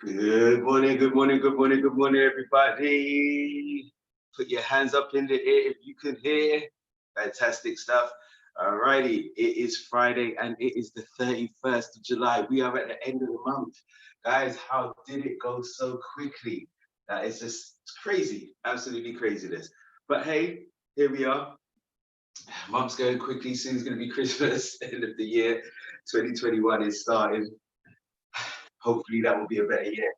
Good morning, good morning, good morning, good morning, everybody. Put your hands up in the air if you can hear. Fantastic stuff. Alrighty, it is Friday and it is the 31st of July. We are at the end of the month. Guys, how did it go so quickly? That is just crazy, absolutely craziness. But hey, here we are. Month's going quickly, soon it's going to be Christmas, end of the year. 2021 is starting. Hopefully that will be a better year.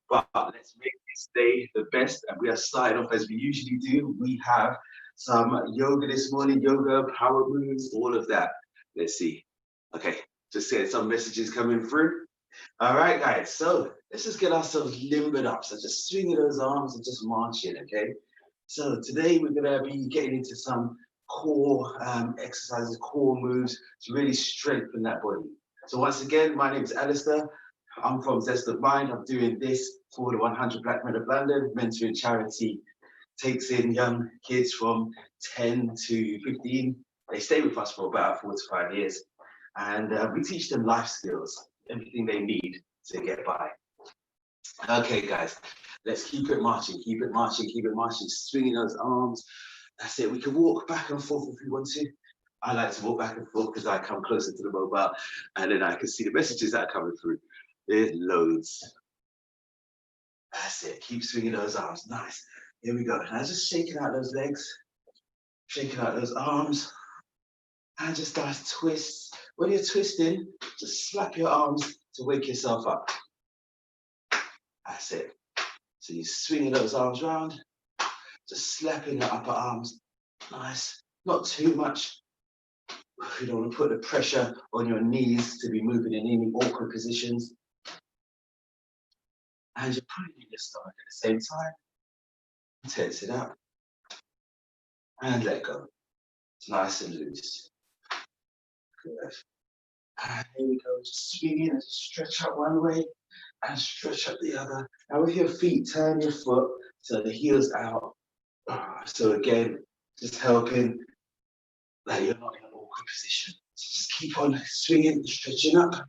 But let's make this day the best. And we are starting off as we usually do. We have some yoga this morning, yoga, power moves, all of that. Let's see. Okay, just getting some messages coming through. All right, guys. So let's just get ourselves limbered up. So just swinging those arms and just marching, okay? So today we're going to be getting into some core exercises, core moves to really strengthen that body. So once again, my name is Alistair. I'm from Zest of Mind. I'm doing this for the 100 Black Men of London. Mentoring charity takes in young kids from 10 to 15. They stay with us for about 4 to 5 years. And we teach them life skills, everything they need to get by. Okay, guys, let's keep it marching, keep it marching, keep it marching, swinging those arms. That's it. We can walk back and forth if we want to. I like to walk back and forth because I come closer to the mobile and then I can see the messages that are coming through. There's loads. That's it. Keep swinging those arms. Nice. Here we go. Now just shaking out those legs, shaking out those arms, and just start twists. When you're twisting, just slap your arms to wake yourself up. That's it. So you're swinging those arms round, just slapping your upper arms. Nice. Not too much. You don't want to put the pressure on your knees to be moving in any awkward positions. And you're putting in your stomach at the same time. Tense it up. And let go. It's nice and loose. Good. And here we go. Just swing in and stretch up one way and stretch up the other. Now with your feet, turn your foot so the heel's out. So again, just helping that you're not in an awkward position. So just keep on swinging, stretching up.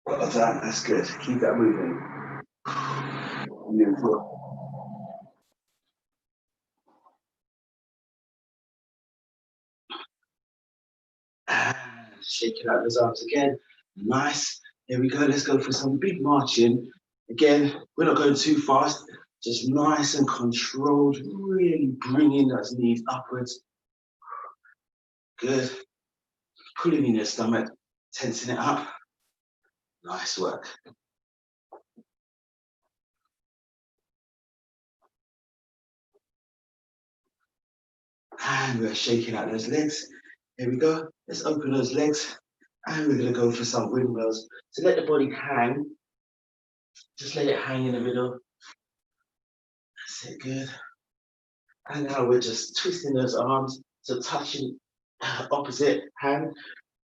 Well done, that's good. Keep that moving. Beautiful. And shaking out those arms again. Nice. Here we go. Let's go for some big marching. Again, we're not going too fast. Just nice and controlled. Really bringing those knees upwards. Good. Pulling in your stomach, tensing it up. Nice work. And we're shaking out those legs. Here we go. Let's open those legs. And we're going to go for some windmills. So let the body hang. Just let it hang in the middle. That's it, good. And now we're just twisting those arms. So touching opposite hand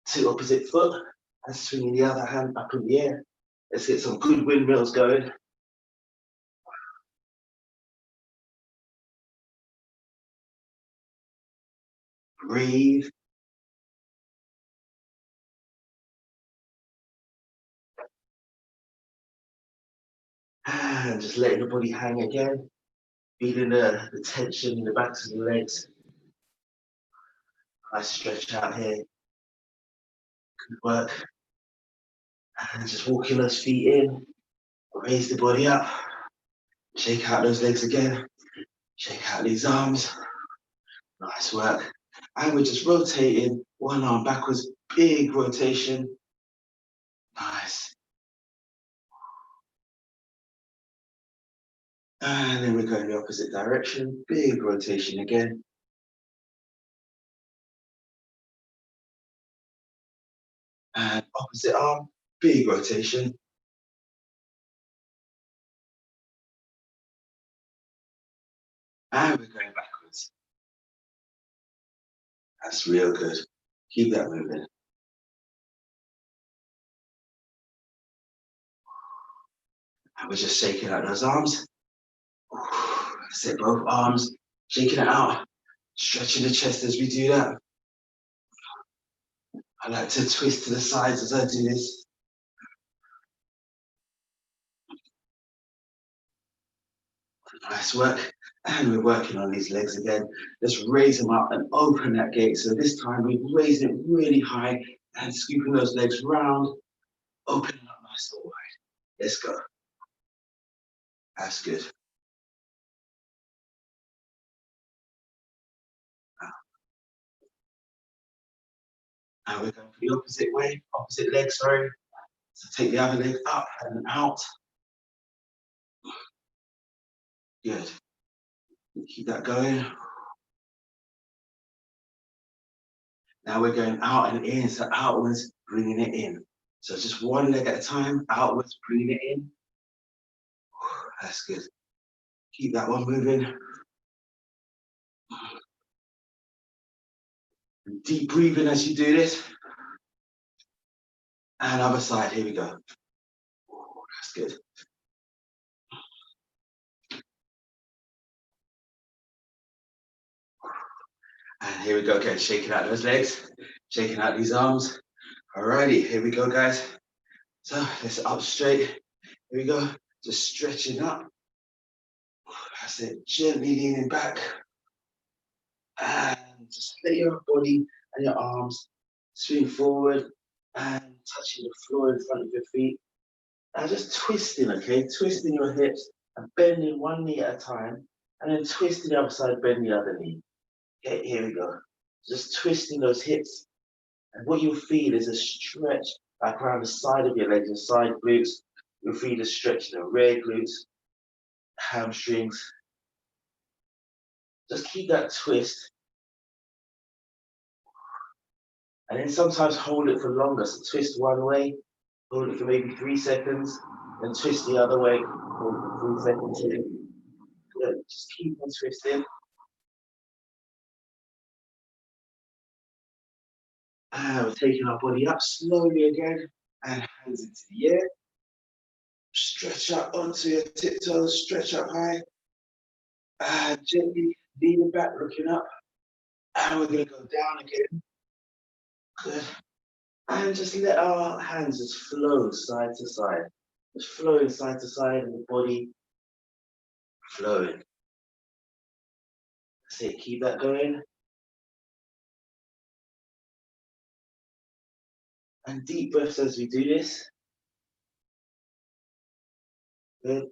to opposite foot and swinging the other hand up in the air. Let's get some good windmills going. Breathe. And just letting the body hang again. Feeling the tension in the backs of the legs. Nice stretch out here. Good work. And just walking those feet in. Raise the body up. Shake out those legs again. Shake out these arms. Nice work. And we're just rotating one arm backwards. Big rotation. Nice. And then we're going the opposite direction. Big rotation again. And opposite arm. Big rotation. And we're going backwards. That's real good. Keep that moving. And we're just shaking out those arms. That's it, both arms. Shaking it out. Stretching the chest as we do that. I like to twist to the sides as I do this. Nice work. And we're working on these legs again. Let's raise them up and open that gate. So this time we've raised it really high and scooping those legs round, opening up nice and wide. Let's go. That's good. And we're going for the opposite way, opposite leg, sorry. So take the other leg up and out. Good. Keep that going. Now we're going out and in, so outwards, bringing it in. So just one leg at a time, outwards, bringing it in. That's good. Keep that one moving. Deep breathing as you do this. And other side, here we go. That's good. And here we go again, shaking out those legs, shaking out these arms. Alrighty, here we go, guys. So let's up straight. Here we go, just stretching up. That's it, gently leaning back. And just let your body and your arms swing forward and touching the floor in front of your feet. Now just twisting, okay? Twisting your hips and bending one knee at a time. And then twisting the other side, bend the other knee. Okay, here we go. Just twisting those hips. And what you'll feel is a stretch back around the side of your legs, your side glutes. You'll feel a stretch in the rear glutes, hamstrings. Just keep that twist. And then sometimes hold it for longer. So twist one way, hold it for maybe 3 seconds, then twist the other way, hold it for 3 seconds. Good. Just keep on twisting. And we're taking our body up slowly again, and hands into the air. Stretch up onto your tiptoes, stretch up high, and gently leaning back, looking up. And we're going to go down again. Good. And just let our hands just flow side to side. Just flowing side to side, and the body flowing. That's it, keep that going. And deep breaths as we do this. Good.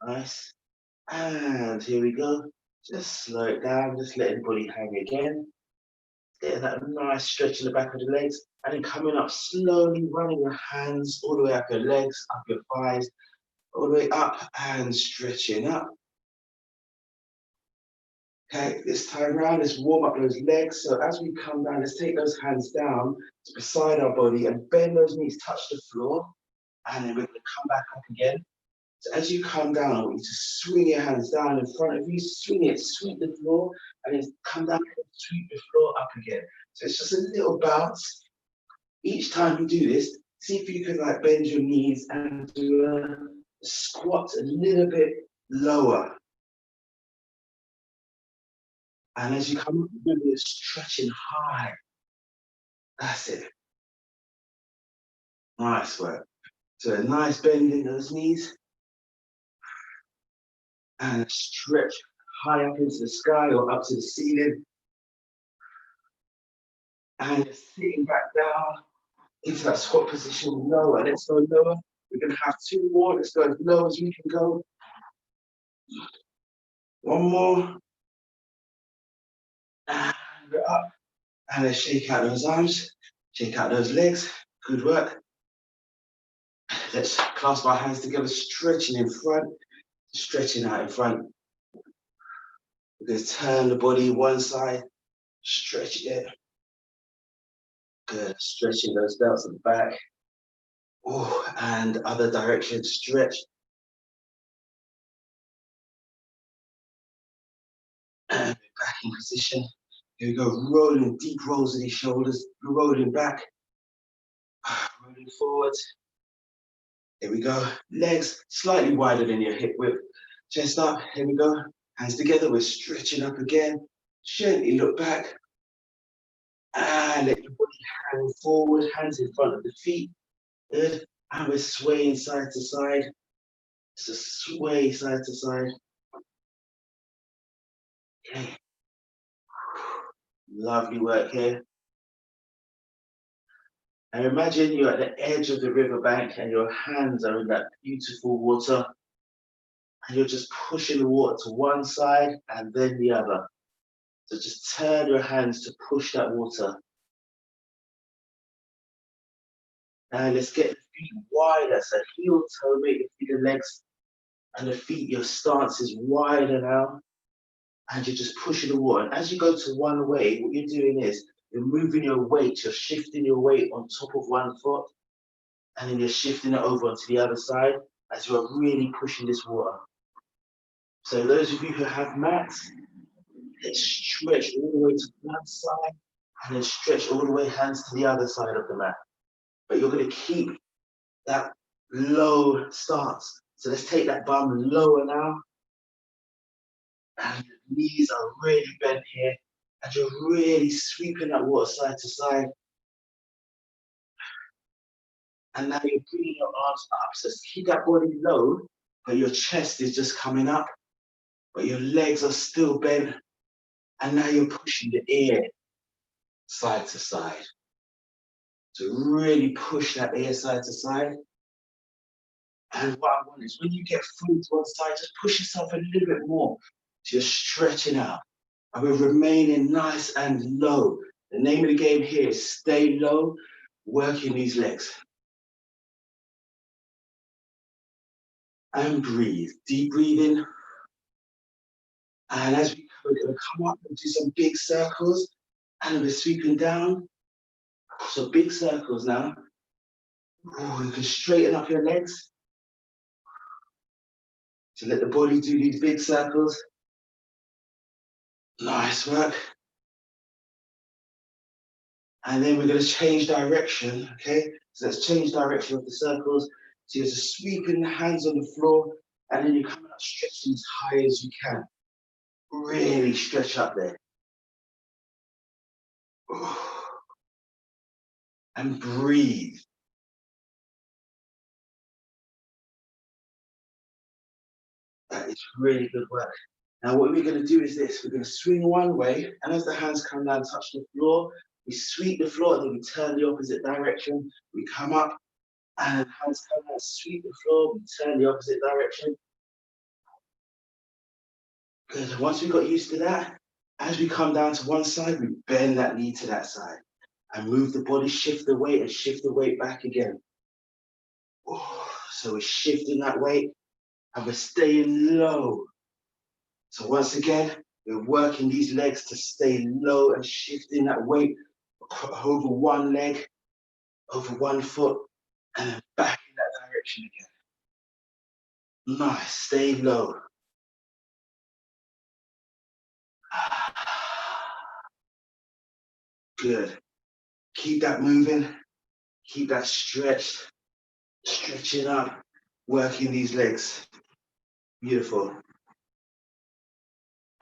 Nice. And here we go. Just slow it down, just letting the body hang again. Getting that nice stretch in the back of the legs. And then coming up slowly, running your hands all the way up your legs, up your thighs, all the way up and stretching up. Okay, this time around, let's warm up those legs. So as we come down, let's take those hands down to beside our body and bend those knees, touch the floor. And then we're going to come back up again. So as you come down, I want you to swing your hands down in front of you, swing it, sweep the floor, and then come down and sweep the floor up again. So it's just a little bounce. Each time you do this, see if you can like bend your knees and do a squat a little bit lower. And as you come up, you're going to be stretching high. That's it. Nice work. So a nice bend in those knees. And stretch high up into the sky or up to the ceiling. And you're sitting back down into that squat position lower. Let's go lower. We're going to have 2 more. Let's go as low as we can go. 1 more. And we're up. And let's shake out those arms. Shake out those legs. Good work. Let's clasp our hands together, stretching in front, stretching out in front. We're going to turn the body one side, stretch it. Good. Stretching those delts at the back. Oh, and other direction, stretch. And we're back in position. Here we go, rolling, deep rolls of these shoulders, rolling back, rolling forward. Here we go, legs slightly wider than your hip width. Chest up, here we go. Hands together, we're stretching up again. Gently look back. And let your body hang forward, hands in front of the feet. Good. And we're swaying side to side. Just a sway side to side. Okay. Lovely work here. And imagine you're at the edge of the riverbank and your hands are in that beautiful water. And you're just pushing the water to one side and then the other. So just turn your hands to push that water. Now let's get the feet wider. So heel toe, make the legs and the feet, your stance is wider now. And you're just pushing the water. And as you go to one way, what you're doing is you're moving your weight, you're shifting your weight on top of one foot, and then you're shifting it over onto the other side as you are really pushing this water. So those of you who have mats, let's stretch all the way to one side and then stretch all the way hands to the other side of the mat. But you're going to keep that low stance. So let's take that bum lower now. And your knees are really bent here. And you're really sweeping that water side to side. And now you're bringing your arms up. So keep that body low, but your chest is just coming up. But your legs are still bent. And now you're pushing the ear side to side. So really push that ear side to side. And what I want is when you get fully to one side, just push yourself a little bit more. So you're stretching out. And we're remaining nice and low. The name of the game here is stay low, working these legs. And breathe. Deep breathing. And as we're going to come up and do some big circles, and we're sweeping down. So big circles now. Ooh, you can straighten up your legs. To let the body do these big circles. Nice work. And then we're going to change direction, okay? So let's change direction of the circles. So you're just sweeping the hands on the floor, and then you're coming up stretching as high as you can. Really stretch up there. And breathe. That is really good work. Now what we're going to do is this. We're going to swing one way, and as the hands come down, touch the floor, we sweep the floor, and then we turn the opposite direction. We come up, and hands come down, sweep the floor, we turn the opposite direction. Good. Once we got used to that, as we come down to one side, we bend that knee to that side and move the body, shift the weight, and shift the weight back again. So we're shifting that weight and we're staying low. So once again, we're working these legs to stay low and shifting that weight over one leg, over one foot, and then back in that direction again. Nice, stay low. Good. Keep that moving. Keep that stretched. Stretching up, working these legs. Beautiful.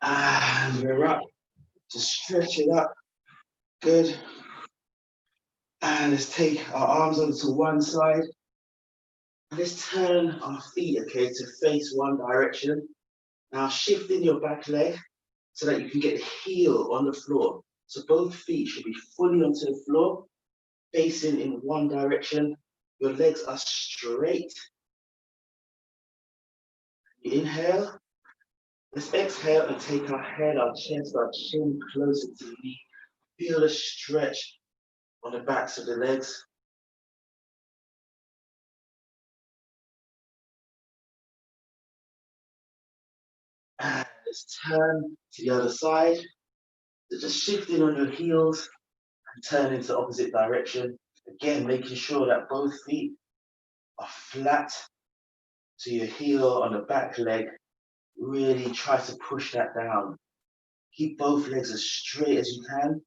And we're up. Just stretch it up. Good. And let's take our arms onto one side. Let's turn our feet, okay, to face one direction. Now shifting your back leg so that you can get the heel on the floor. So both feet should be fully onto the floor, facing in one direction. Your legs are straight. Inhale. Let's exhale and take our head, our chest, our chin closer to the knee. Feel a stretch on the backs of the legs. And let's turn to the other side. So just shifting on your heels and turn into the opposite direction. Again, making sure that both feet are flat to your heel on the back leg. Really try to push that down. Keep both legs as straight as you can.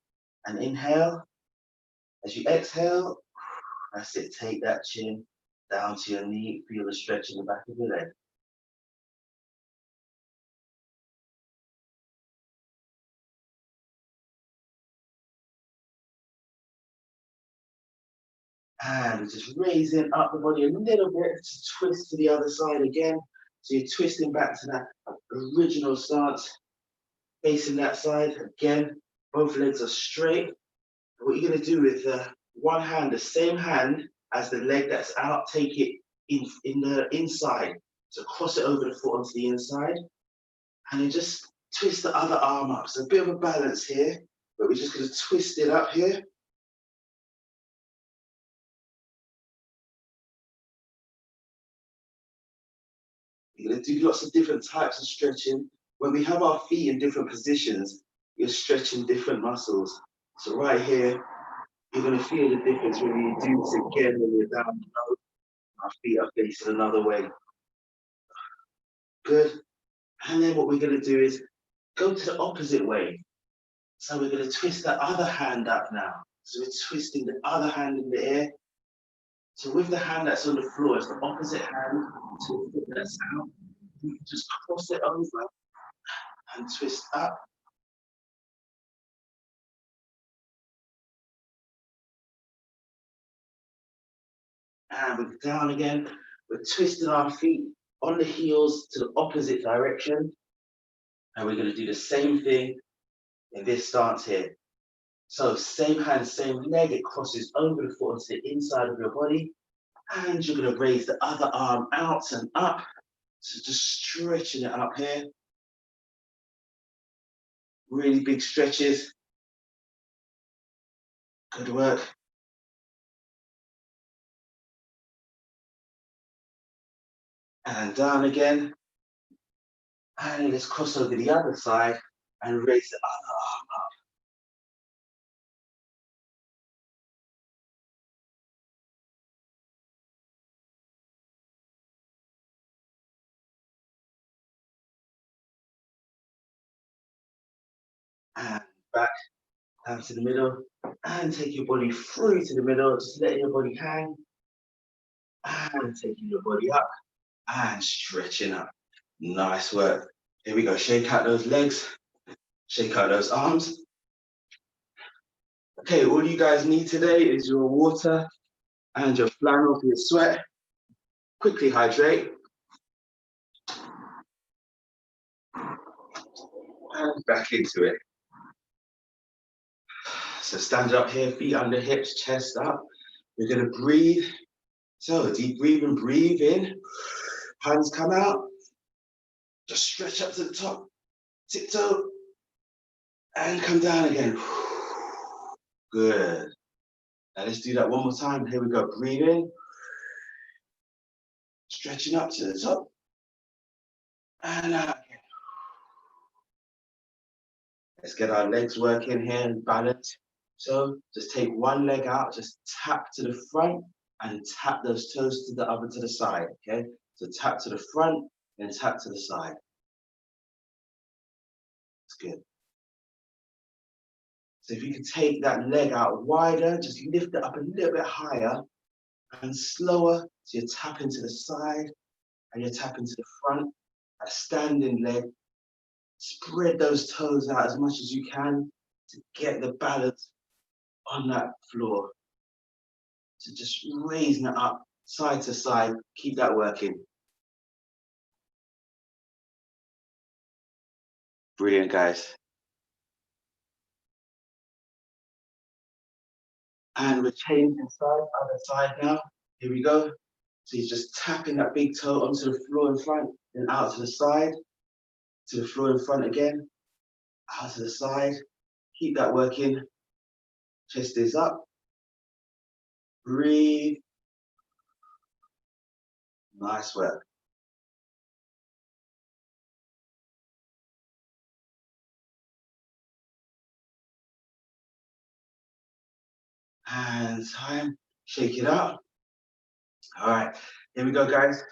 And inhale. As you exhale, that's it. Take that chin down to your knee. Feel the stretch in the back of your leg. And just raising up the body a little bit to twist to the other side again. So you're twisting back to that original stance, facing that side. Again, both legs are straight. What you're going to do with one hand, the same hand as the leg that's out, take it in the inside. So cross it over the foot onto the inside. And then just twist the other arm up. So a bit of a balance here, but we're just going to twist it up here. You're going to do lots of different types of stretching. When we have our feet in different positions, you're stretching different muscles. So right here, you're going to feel the difference when you do this again when you're down below. Our feet are facing another way. Good. And then what we're going to do is go to the opposite way. So we're going to twist the other hand up now. So we're twisting the other hand in the air. So with the hand that's on the floor, it's the opposite hand to the foot that's out. You can just cross it over and twist up. And we're down again. We're twisting our feet on the heels to the opposite direction. And we're going to do the same thing in this stance here. So same hand, same leg, it crosses over the foot onto the inside of your body. And you're going to raise the other arm out and up. So just stretching it up here. Really big stretches. Good work. And down again. And let's cross over the other side and raise the other arm up. And back down to the middle. And take your body through to the middle. Just letting your body hang. And taking your body up. And stretching up. Nice work. Here we go. Shake out those legs. Shake out those arms. Okay, all you guys need today is your water and your flannel for your sweat. Quickly hydrate. And back into it. So stand up here, feet under hips, chest up. We're going to breathe. So deep breathing, breathe in. Hands come out. Just stretch up to the top. Tiptoe. And come down again. Good. Now let's do that one more time. Here we go. Breathe in. Stretching up to the top. And out again. Let's get our legs working here and balance. So just take one leg out, just tap to the front and tap those toes to the other to the side, okay? So tap to the front and tap to the side. That's good. So if you can take that leg out wider, just lift it up a little bit higher and slower. So you're tapping to the side and you're tapping to the front. A standing leg. Spread those toes out as much as you can to get the balance on that floor. So just raising it up side to side. Keep that working. Brilliant, guys. And we're changing side, other side now. Here we go. So you're just tapping that big toe onto the floor in front, then out to the side, to the floor in front again, out to the side. Keep that working. Chest is up. Breathe. Nice work. And time. Shake it out. All right. Here we go, guys.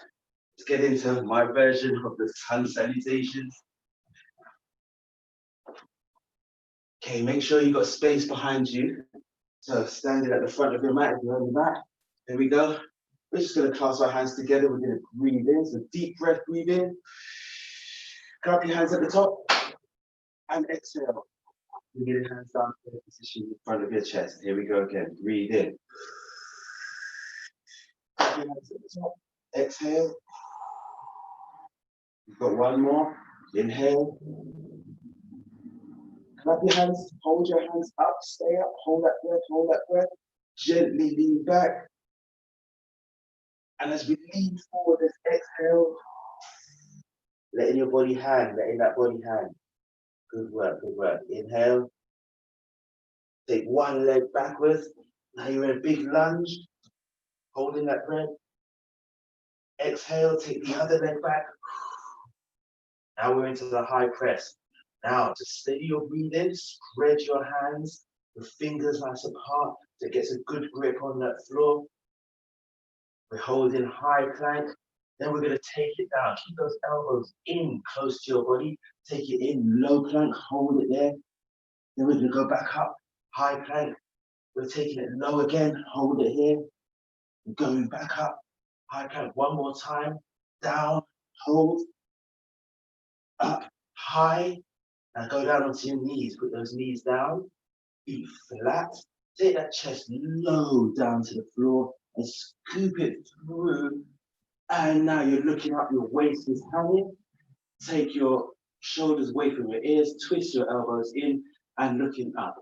Let's get into my version of the sun salutations. Okay, make sure you've got space behind you. So standing at the front of your mat, if you're on the mat. Here we go. We're just going to clasp our hands together. We're going to breathe in. So deep breath, breathe in. Grab your hands at the top and exhale. Bring your hands down to the position in front of your chest. Here we go again. Breathe in. Clap your hands at the top. Exhale. You've got one more. Inhale. Clap your hands. Hold your hands up. Stay up. Hold that breath. Hold that breath. Gently lean back. And as we lean forward, let's exhale. Letting your body hang. Letting that body hang. Good work. Good work. Inhale. Take one leg backwards. Now you're in a big lunge. Holding that breath. Exhale. Take the other leg back. Now we're into the high press. Now, to steady your breathing, spread your hands, your fingers nice apart, so it gets a good grip on that floor. We're holding high plank. Then we're going to take it down. Keep those elbows in, close to your body. Take it in, low plank, hold it there. Then we're going to go back up, high plank. We're taking it low again, hold it here. We're going back up, high plank, one more time. Down, hold, up, high. Now go down onto your knees, put those knees down, feet flat. Take that chest low down to the floor and scoop it through. And now you're looking up, your waist is hanging. Take your shoulders away from your ears, twist your elbows in and looking up.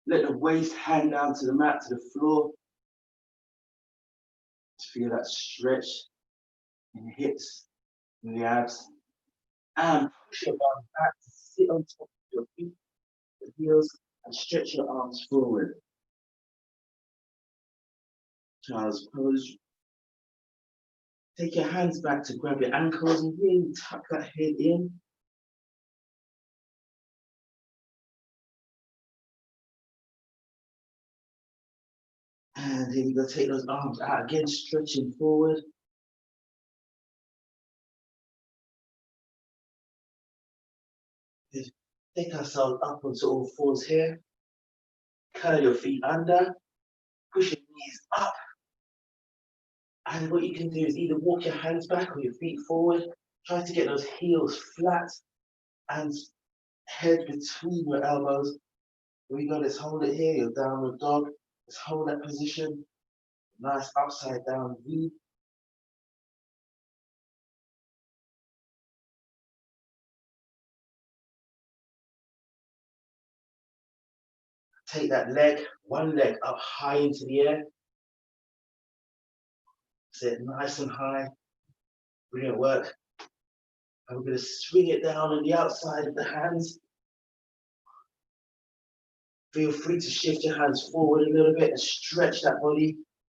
Let the waist hang down to the mat, to the floor. Feel that stretch in the hips, in the abs. And push your bum back to sit on top of your feet, the heels, and stretch your arms forward. Child's pose. Take your hands back to grab your ankles and really tuck that head in. And here we go, take those arms out again, stretching forward. Take ourselves up onto all fours here. Curl your feet under. Push your knees up. And what you can do is either walk your hands back or your feet forward. Try to get those heels flat and head between your elbows. Here we go, let's hold it here, your downward dog. Let's hold that position. Nice upside down V. Take that leg, one leg up high into the air. Sit nice and high. Brilliant work. And we're going to swing it down on the outside of the hands. Feel free to shift your hands forward a little bit and stretch that body.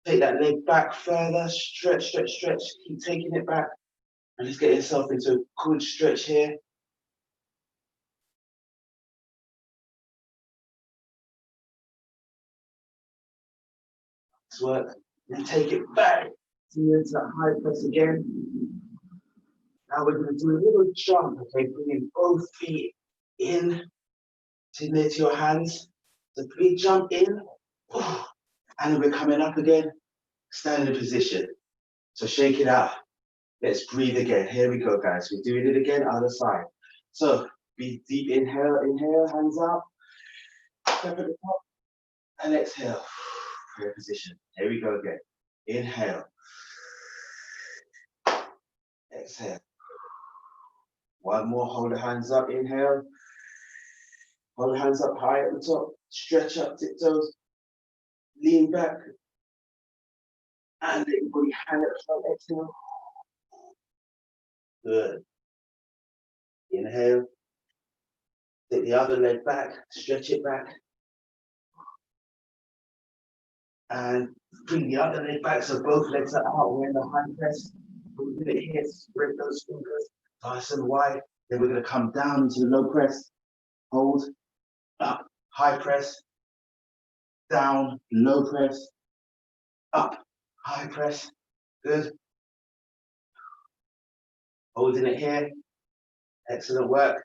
Take that leg back further. Stretch, stretch, stretch. Keep taking it back. And just get yourself into a good stretch here. Nice work. Then take it back. Into that high press again. Now we're going to do a little jump, okay? Bringing both feet in to near to your hands. So please jump in. And then we're coming up again. Standing position. So shake it out. Let's breathe again. Here we go, guys. We're doing it again, other side. So be deep inhale, inhale, hands up. Step at the top. And exhale. Prayer position. Here we go again. Inhale. Exhale. One more, hold the hands up, inhale. Hold the hands up high at the top. Stretch up, tiptoes. Lean back. And let your body hang at the front, exhale. Good. Inhale. Take the other leg back, stretch it back. And bring the other leg back so both legs are out. We're in the high press. We're going to here, spread those fingers nice and wide. Then we're going to come down into the low press. Hold, up, high press, down, low press, up, high press. Good. Holding it here. Excellent work.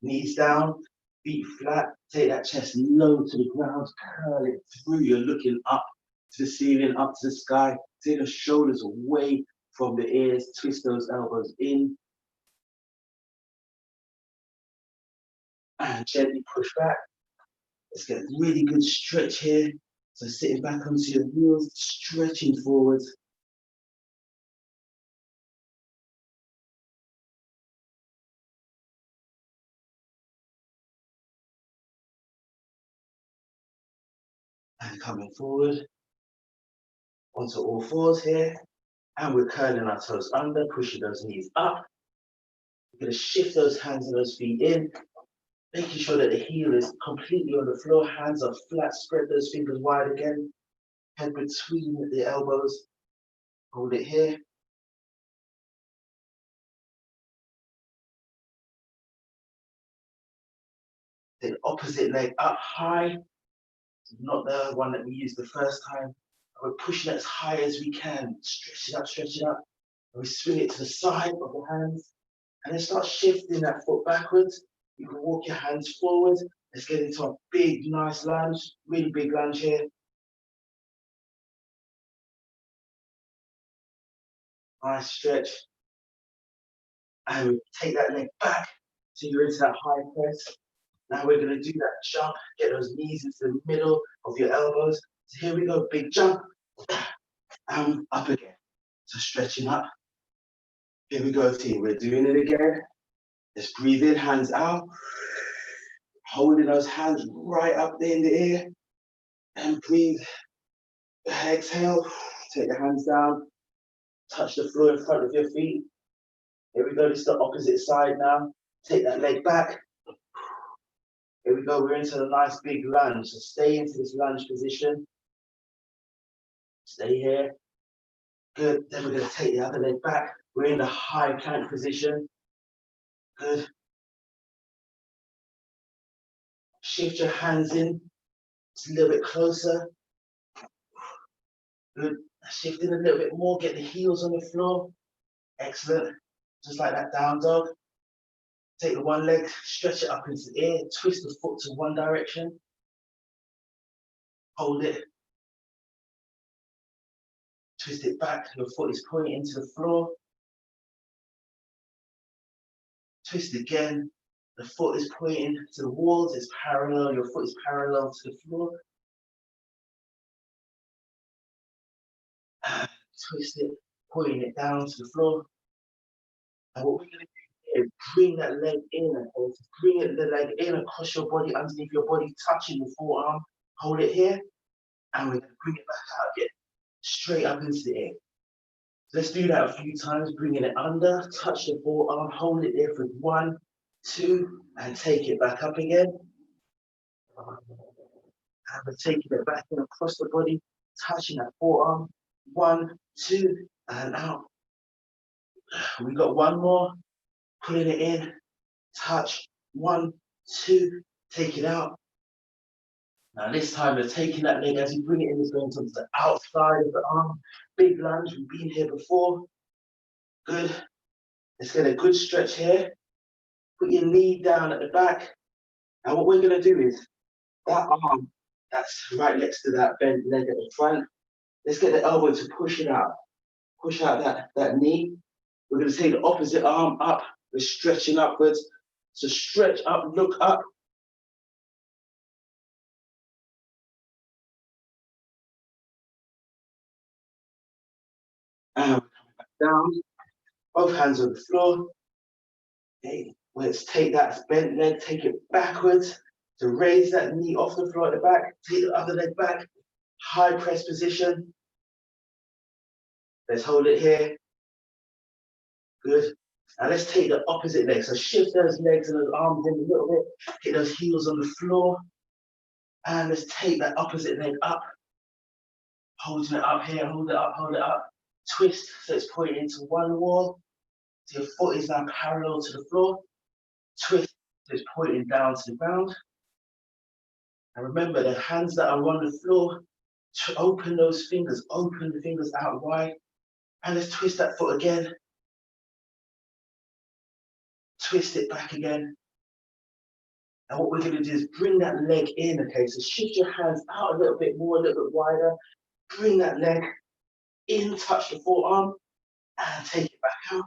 Knees down, feet flat. Take that chest low to the ground. Curl it through. You're looking up to the ceiling, up to the sky. Take the shoulders away from the ears. Twist those elbows in. And gently push back. Let's get a really good stretch here. So sitting back onto your heels, stretching forwards. And coming forward onto all fours here. And we're curling our toes under, pushing those knees up. We're going to shift those hands and those feet in, making sure that the heel is completely on the floor, hands are flat, spread those fingers wide again, head between the elbows, hold it here. Take the opposite leg up high, not the one that we used the first time. We're pushing it as high as we can, stretch it up, stretch it up. And we swing it to the side of the hands, and then start shifting that foot backwards. You can walk your hands forward. Let's get into a big, nice lunge, really big lunge here. Nice stretch. And we take that leg back so you're into that high press. Now we're going to do that jump, get those knees into the middle of your elbows. So here we go, big jump, and up again. So stretching up. Here we go, team. We're doing it again. Let's breathe in, hands out. Holding those hands right up there in the air. And breathe. Exhale. Take the hands down. Touch the floor in front of your feet. Here we go. This is the opposite side now. Take that leg back. Here we go. We're into a nice big lunge. So stay into this lunge position. Stay here. Good. Then we're going to take the other leg back. We're in the high plank position. Good. Shift your hands in. It's a little bit closer. Good. Shift in a little bit more. Get the heels on the floor. Excellent. Just like that down dog. Take the one leg, stretch it up into the air. Twist the foot to one direction. Hold it. Twist it back. Your foot is pointing into the floor. Twist again. The foot is pointing to the walls. It's parallel. Your foot is parallel to the floor. And twist it, pointing it down to the floor. And what we're going to do is bring that leg in. Bring the leg in across your body, underneath your body, touching the forearm. Hold it here. And we're going to bring it back out again. Straight up into the air. Let's do that a few times, bringing it under, touch the forearm, hold it there for 1, 2, and take it back up again. And we're taking it back in across the body, touching that forearm, 1, 2, and out. We got one more, putting it in, touch, 1, 2, take it out. Now this time we're taking that leg as you bring it in, it's going towards the outside of the arm. Big lunge, we've been here before. Good. Let's get a good stretch here. Put your knee down at the back. And what we're going to do is that arm that's right next to that bent leg at the front, let's get the elbow to push it out. Push out that knee. We're going to take the opposite arm up. We're stretching upwards. So stretch up, look up. And we're coming back down. Both hands on the floor. Okay, let's take that bent leg, take it backwards to raise that knee off the floor at the back. Take the other leg back. High press position. Let's hold it here. Good. Now let's take the opposite leg. So shift those legs and those arms in a little bit. Get those heels on the floor. And let's take that opposite leg up. Holding it up here. Hold it up, hold it up. Twist so it's pointing into one wall. So your foot is now parallel to the floor. Twist so it's pointing down to the ground. And remember, the hands that are on the floor, to open those fingers, open the fingers out wide. And let's twist that foot again. Twist it back again. And what we're going to do is bring that leg in, okay? So shift your hands out a little bit more, a little bit wider. Bring that leg in, touch the forearm, and take it back out.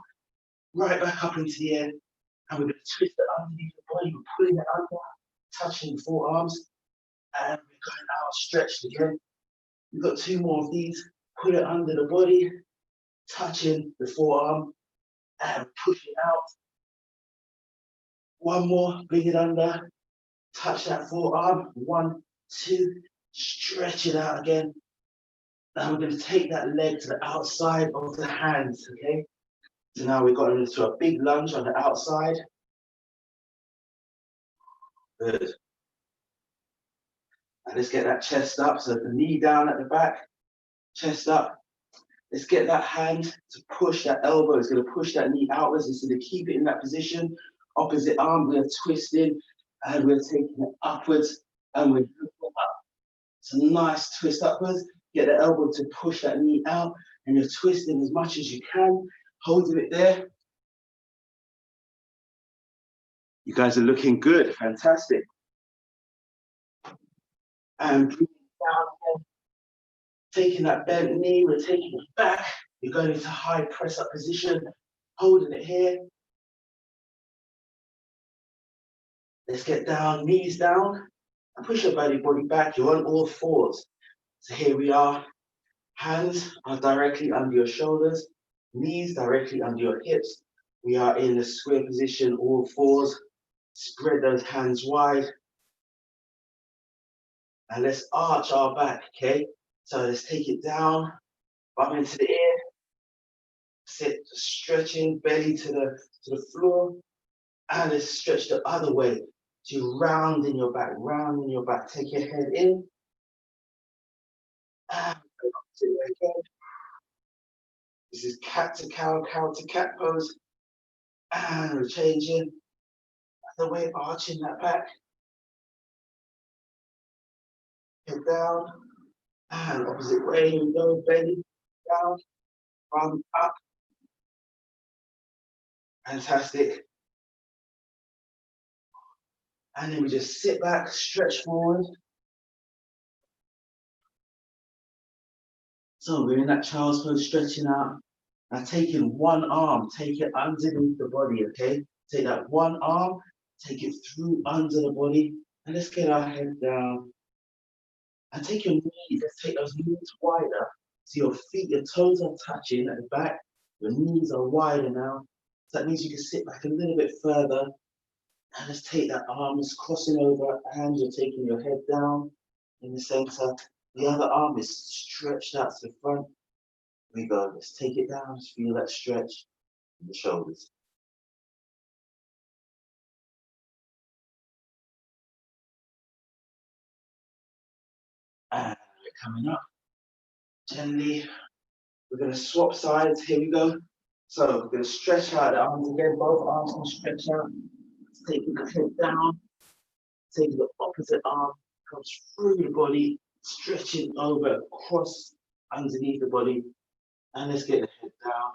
Right back up into the air. And we're going to twist it underneath the body. We're pulling it under, touching the forearms. And we're going out stretched again. We've got 2 more of these. Put it under the body, touching the forearm, and push it out. One more, bring it under, touch that forearm. 1, 2, Stretch it out again. Now we're going to take that leg to the outside of the hands, okay? So now we've got into a big lunge on the outside. Good. And let's get that chest up. So the knee down at the back, chest up. Let's get that hand to push that elbow. It's going to push that knee outwards. It's going to keep it in that position. Opposite arm, we're twisting and we're taking it upwards and we're looking up. It's a nice twist upwards. Get the elbow to push that knee out and you're twisting as much as you can, holding it there. You guys are looking good, fantastic. And breathing down again. Taking that bent knee, we're taking it back. You're going into high press up position, holding it here. Let's get down, knees down, and push your body back. You're on all fours. So here we are. Hands are directly under your shoulders, knees directly under your hips. We are in the square position, all fours. Spread those hands wide. And let's arch our back, okay? So let's take it down, bump into the ear. Sit, stretching belly to the floor. And let's stretch the other way. To round in your back, round in your back. Take your head in. And sit there again. This is cat to cow, cow to cat pose. And we're changing. Other way, arching that back. Head down. And opposite way, we go, belly down, arm up. Fantastic. And then we just sit back, stretch forward. So we're in that child's pose, stretching out. Now taking one arm, take it underneath the body, okay? Take that one arm, take it through under the body, and let's get our head down. And take your knees, let's take those knees wider. So your feet, your toes are touching at the back. Your knees are wider now. So that means you can sit back a little bit further. And let's take that arms crossing over, and you're taking your head down in the center. The other arm is stretched out to the front. Here we go. Let's take it down. Just feel that stretch in the shoulders. And we're coming up. Gently. We're going to swap sides. Here we go. So we're going to stretch out the arms again. Both arms can stretch out. Taking the head down. Taking the opposite arm. Comes through the body. Stretching over, across, underneath the body. And let's get the head down.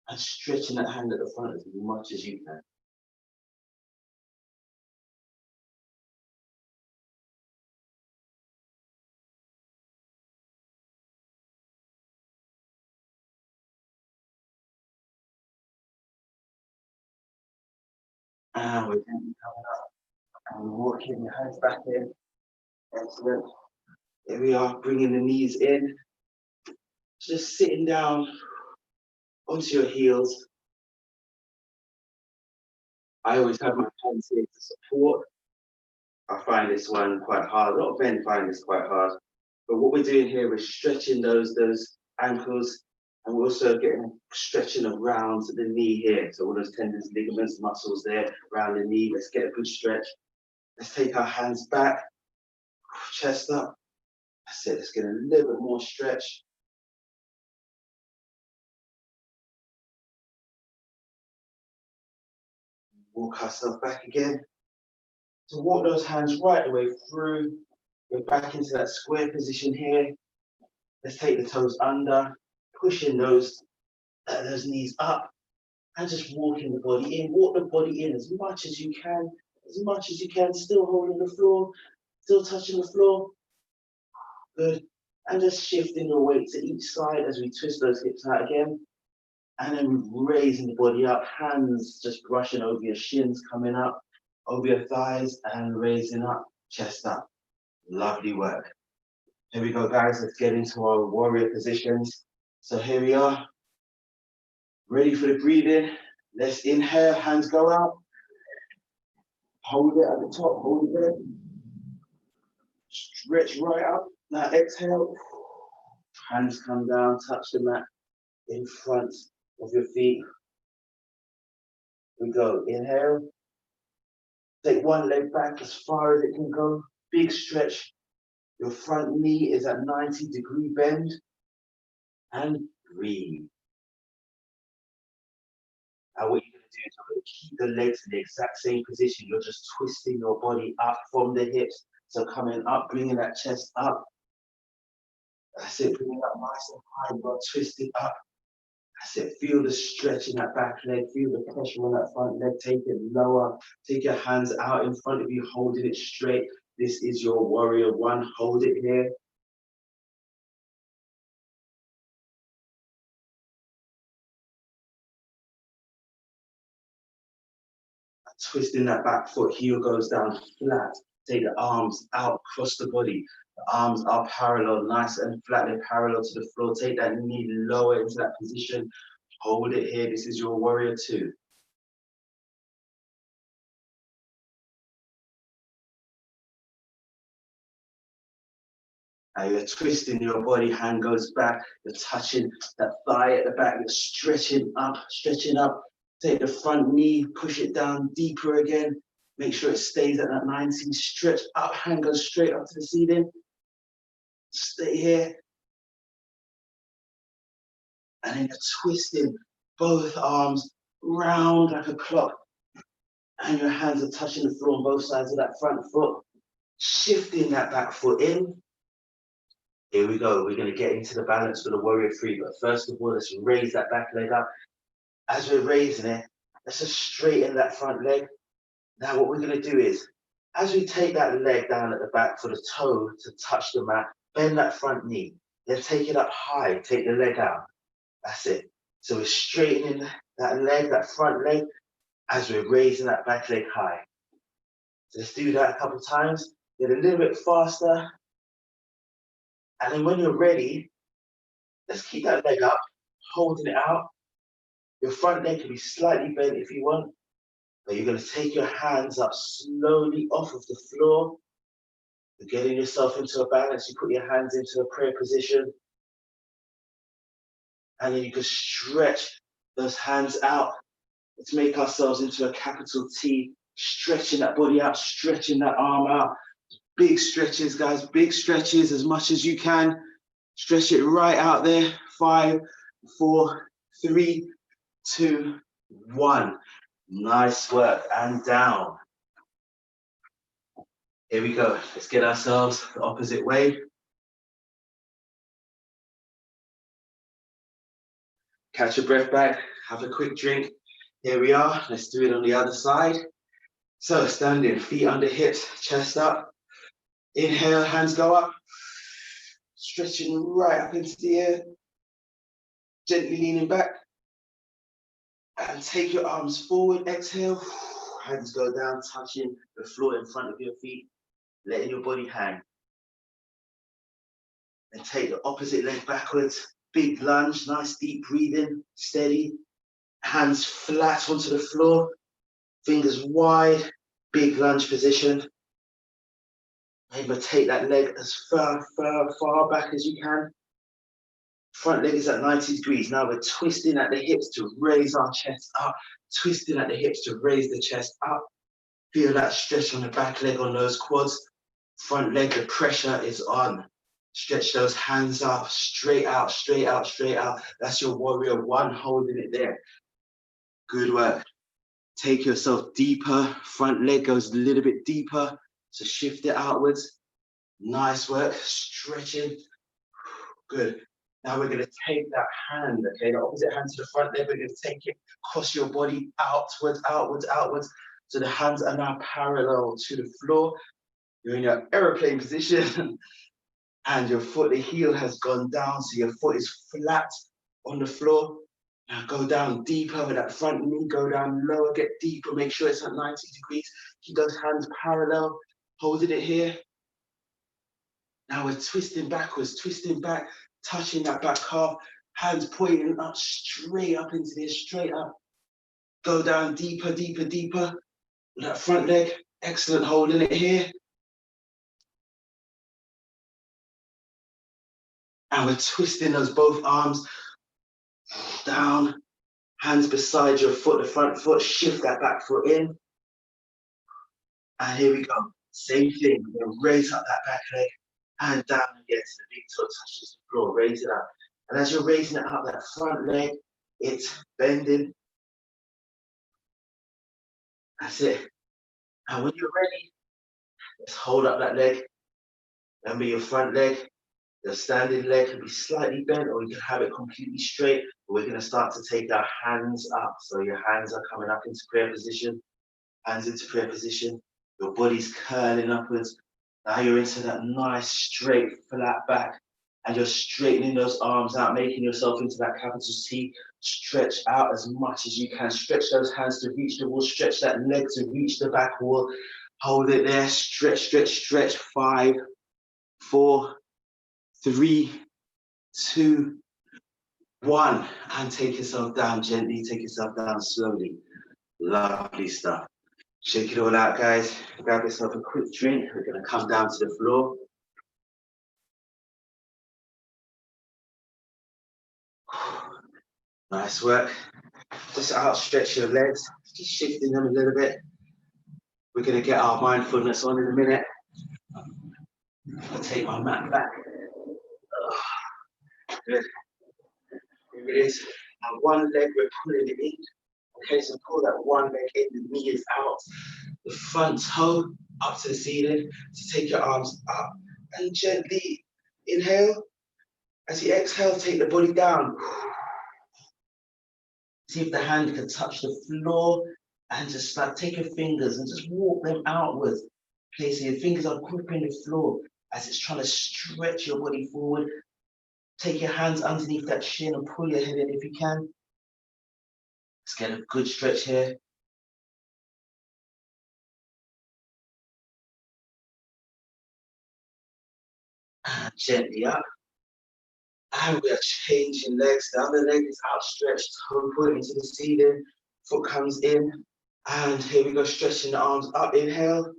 And stretching that hand at the front as much as you can. And we're coming up and walking your hands back in. Excellent. Here we are, bringing the knees in. Just sitting down onto your heels. I always have my hands here to support. I find this one quite hard. A lot of men find this quite hard. But what we're doing here, we're stretching those ankles, and we're also getting stretching around the knee here. So all those tendons, ligaments, muscles there around the knee. Let's get a good stretch. Let's take our hands back, chest up. That's it. Let's get a little bit more stretch. Walk ourselves back again. So walk those hands right the way through. We're back into that square position here. Let's take the toes under, pushing those knees up, and just walking the body in. Walk the body in as much as you can, still holding the floor, still touching the floor. Good. And just shifting the weight to each side as we twist those hips out again. And then raising the body up, hands just brushing over your shins, coming up, over your thighs, and raising up, chest up. Lovely work. Here we go, guys. Let's get into our warrior positions. So here we are. Ready for the breathing. Let's inhale, hands go out. Hold it at the top, hold it there. Stretch right up. Now exhale. Hands come down, touch the mat in front of your feet. We go. Inhale. Take one leg back as far as it can go. Big stretch. Your front knee is at 90-degree bend. And breathe. Now what you're going to do is you're going to keep the legs in the exact same position. You're just twisting your body up from the hips. So coming up, bringing that chest up. That's it, bringing it up nice and high, but twist it up. That's it, feel the stretch in that back leg, feel the pressure on that front leg, take it lower, take your hands out in front of you, holding it straight. This is your warrior one, hold it here. Twisting that back foot, heel goes down flat. Take the arms out across the body. The arms are parallel, nice and flat, they're parallel to the floor. Take that knee lower into that position. Hold it here, this is your warrior two. And you're twisting your body, hand goes back, you're touching that thigh at the back, you're stretching up, stretching up. Take the front knee, push it down deeper again. Make sure it stays at that 90, stretch up, hand goes straight up to the ceiling. Stay here. And then you're twisting both arms round like a clock. And your hands are touching the floor on both sides of that front foot. Shifting that back foot in. Here we go. We're going to get into the balance for the warrior three. But first of all, let's raise that back leg up. As we're raising it, let's just straighten that front leg. Now what we're going to do is, as we take that leg down at the back for the toe to touch the mat, bend that front knee. Then take it up high, take the leg out. That's it. So we're straightening that leg, that front leg, as we're raising that back leg high. So let's do that a couple of times. Get a little bit faster. And then when you're ready, let's keep that leg up, holding it out. Your front leg can be slightly bent if you want, but you're going to take your hands up slowly off of the floor. You're getting yourself into a balance. You put your hands into a prayer position. And then you can stretch those hands out. Let's make ourselves into a capital T, stretching that body out, stretching that arm out. Big stretches, guys, big stretches as much as you can. Stretch it right out there. 5, 4, 3, 2, 1. Nice work, and down. Here we go. Let's get ourselves the opposite way. Catch your breath back, have a quick drink. Here we are. Let's do it on the other side. So standing, feet under hips, chest up. Inhale, hands go up. Stretching right up into the air. Gently leaning back. And take your arms forward, exhale. Hands go down, touching the floor in front of your feet. Letting your body hang. And take the opposite leg backwards. Big lunge, nice deep breathing, steady. Hands flat onto the floor. Fingers wide, big lunge position. Maybe take that leg as far back as you can. Front leg is at 90 degrees. Now we're twisting at the hips to raise our chest up. Twisting at the hips to raise the chest up. Feel that stretch on the back leg, on those quads. Front leg, the pressure is on. Stretch those hands up, straight out, straight out, straight out. That's your warrior one, holding it there. Good work. Take yourself deeper. Front leg goes a little bit deeper. So shift it outwards. Nice work. Stretching. Good. Now we're going to take that hand, okay, the opposite hand to the front leg. We're going to take it across your body, outwards, outwards, outwards. So the hands are now parallel to the floor. You're in your aeroplane position. And your foot, the heel has gone down. So your foot is flat on the floor. Now go down deeper with that front knee, go down lower, get deeper, make sure it's at 90 degrees. Keep those hands parallel, holding it here. Now we're twisting backwards, twisting back, touching that back calf, hands pointing up, straight up into this, straight up. Go down deeper, deeper, deeper. With that front leg, excellent, holding it here. And we're twisting those both arms down, hands beside your foot, the front foot, shift that back foot in. And here we go. Same thing. We're going to raise up that back leg, hand down again so the big toe touches the floor. Raise it up. And as you're raising it up, that front leg, it's bending. That's it. And when you're ready, let's hold up that leg. Remember your front leg, your standing leg can be slightly bent or you can have it completely straight. But we're going to start to take our hands up. So your hands are coming up into prayer position. Hands into prayer position. Your body's curling upwards. Now you're into that nice, straight, flat back. And you're straightening those arms out, making yourself into that capital T. Stretch out as much as you can. Stretch those hands to reach the wall. Stretch that leg to reach the back wall. Hold it there. Stretch, stretch, stretch. 5, 4, 3, 2, 1. And take yourself down gently. Take yourself down slowly. Lovely stuff. Shake it all out, guys. Grab yourself a quick drink. We're going to come down to the floor. Nice work. Just outstretch your legs. Just shifting them a little bit. We're going to get our mindfulness on in a minute. I'll take my mat back. Good. Here it is. And one leg, we're pulling it in. Okay, so pull that one leg in. The knee is out. The front toe up to the ceiling. So take your arms up and gently inhale. As you exhale, take the body down. See if the hand can touch the floor and just like take your fingers and just walk them outwards. Okay, so your fingers are gripping the floor as it's trying to stretch your body forward. Take your hands underneath that shin and pull your head in if you can. Let's get a good stretch here. And gently up. And we are changing legs. The other leg is outstretched, toe point into the ceiling, foot comes in. And here we go, stretching the arms up. Inhale,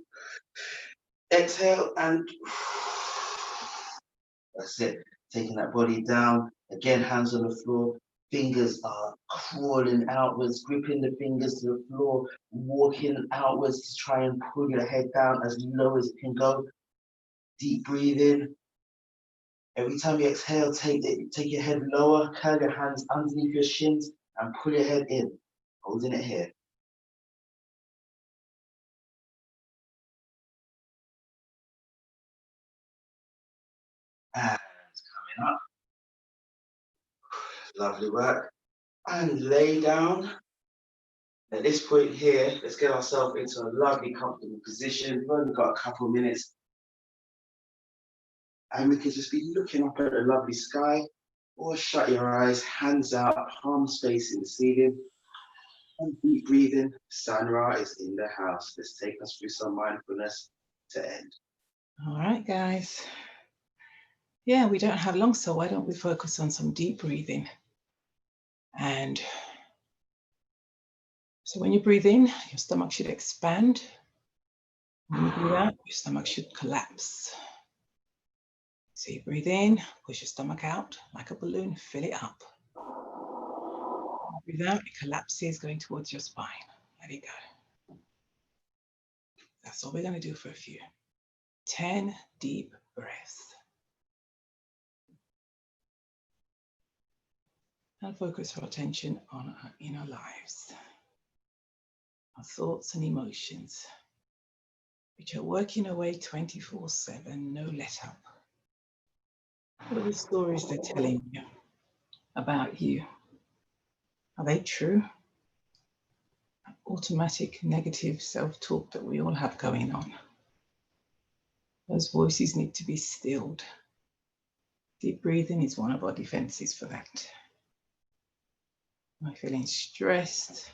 exhale, and that's it. Taking that body down. Again, hands on the floor. Fingers are crawling outwards, gripping the fingers to the floor, walking outwards to try and pull your head down as low as it can go. Deep breathing. Every time you exhale, take your head lower, curl your hands underneath your shins, and pull your head in, holding it here. And coming up. Lovely work. And lay down. At this point here, let's get ourselves into a lovely, comfortable position. We've only got a couple of minutes. And we can just be looking up at the lovely sky, or shut your eyes, hands out, palms facing the ceiling. And deep breathing. Sandra is in the house. Let's take us through some mindfulness to end. All right, guys. Yeah, we don't have long, so why don't we focus on some deep breathing? And so when you breathe in, your stomach should expand. When you breathe out, your stomach should collapse. So you breathe in, push your stomach out like a balloon, fill it up. Breathe out, it collapses, going towards your spine. Let it go. That's all we're going to do for a few. 10 deep breaths. And focus our attention on our inner lives, our thoughts and emotions, which are working away 24/7, no let up. What are the stories they're telling you about you? Are they true? Automatic negative self-talk that we all have going on. Those voices need to be stilled. Deep breathing is one of our defenses for that. Am I feeling stressed?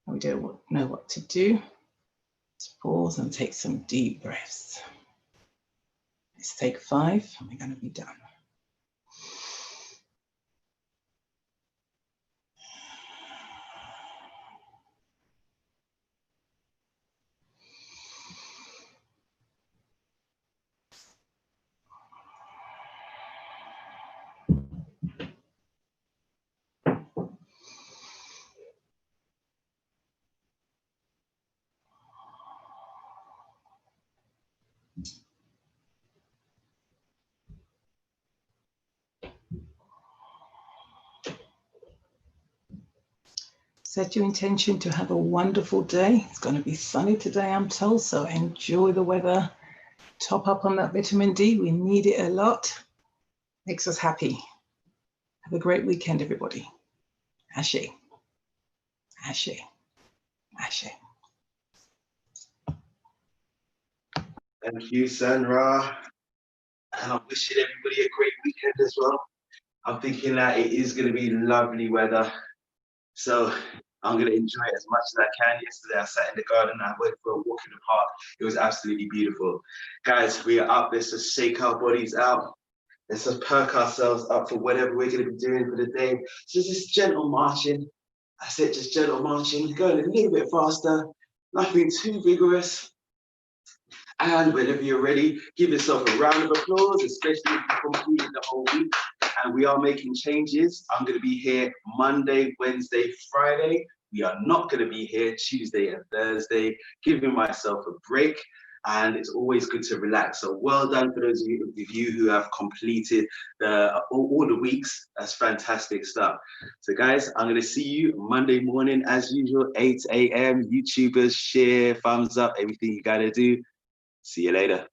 We don't know what to do. Let's pause and take some deep breaths. Let's take 5 and we're going to be done. Set your intention to have a wonderful day. It's going to be sunny today, I'm told, so enjoy the weather. Top up on that vitamin D. We need it a lot. Makes us happy. Have a great weekend, everybody. Ashe. Ashe. Ashe. Thank you, Sandra. And I'm wishing everybody a great weekend as well. I'm thinking that it is going to be lovely weather. So I'm going to enjoy it as much as I can. Yesterday, I sat in the garden. I went for a walk in the park. It was absolutely beautiful. Guys, we are up. Let's just shake our bodies out. Let's just perk ourselves up for whatever we're going to be doing for the day. So just gentle marching. That's it, just gentle marching. Going a little bit faster. Nothing too vigorous. And whenever you're ready, give yourself a round of applause, especially if you completed the whole week. And we are making changes. I'm going to be here Monday, Wednesday, Friday. We are not going to be here Tuesday and Thursday, giving myself a break. And it's always good to relax. So well done for those of you who have completed all the weeks. That's fantastic stuff. So guys, I'm going to see you Monday morning as usual, 8 a.m. YouTubers, share, thumbs up, everything you got to do. See you later.